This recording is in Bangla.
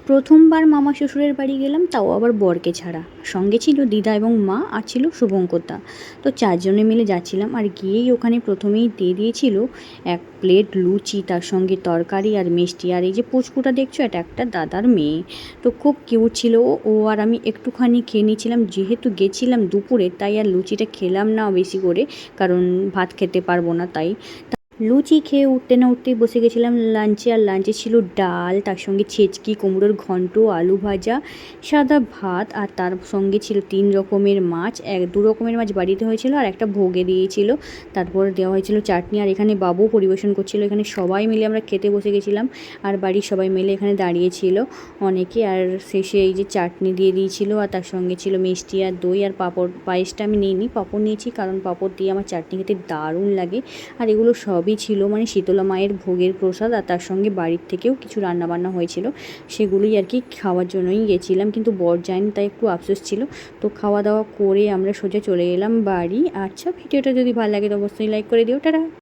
প্রথমবার মামা শ্বশুরের বাড়ি গেলাম, তাও আবার বরকে ছাড়া। সঙ্গে ছিল দিদা এবং মা, আর ছিল শুভঙ্করদা। তো চারজনে মিলে যাচ্ছিলাম, আর গিয়েই ওখানে প্রথমেই দিয়ে দিয়েছিল এক প্লেট লুচি, তার সঙ্গে তরকারি আর মিষ্টি। আর এই যে পুচকুটা দেখছো, এটা একটা দাদার মেয়ে। তো খুব কিউট ছিল ও। আর আমি একটুখানি খেয়ে নিয়েছিলাম, যেহেতু গেছিলাম দুপুরে, তাই আর লুচিটা খেলাম না বেশি করে, কারণ ভাত খেতে পারবো না তাই। লুচি খেয়ে উঠতে না উঠতেই বসে গেছিলাম লাঞ্চে। আর লাঞ্চে ছিল ডাল, তার সঙ্গে ছেচকি, কুমড়োর ঘন্ট, আলু ভাজা, সাদা ভাত, আর তার সঙ্গে ছিল 3 রকমের মাছ। 2 রকমের মাছ বাড়িতে হয়েছিল, আর একটা ভোগে দিয়েছিল। তারপর দেওয়া হয়েছিল চাটনি, আর এখানে বাবু পরিবেশন করছিল। এখানে সবাই মিলে আমরা খেতে বসে গেছিলাম, আর বাড়ির সবাই মিলে এখানে দাঁড়িয়েছিল অনেকে। আর শেষে এই যে চাটনি দিয়ে দিয়েছিল, আর তার সঙ্গে ছিল মিষ্টি আর দই আর পাঁপড়। পায়েসটা আমি নিইনি, পাঁপড় নিয়েছি, কারণ পাঁপড় দিয়ে আমার চাটনি খেতে দারুণ লাগে। আর এগুলো সবই ছিল মানে শীতলা মায়ের ভোগের প্রসাদ, আর তার সঙ্গে বাড়ির থেকেও কিছু রান্নাবান্না হয়েছিল, সেগুলোই আর কি খাওয়ার জন্যই গেছিলাম। কিন্তু বর যায়নি, তাই একটু আফসোস ছিল। তো খাওয়া দাওয়া করে আমরা সোজা চলে এলাম বাড়ি। আচ্ছা, ভিডিওটা যদি ভালো লাগে তো অবশ্যই লাইক করে দিও। টাটা।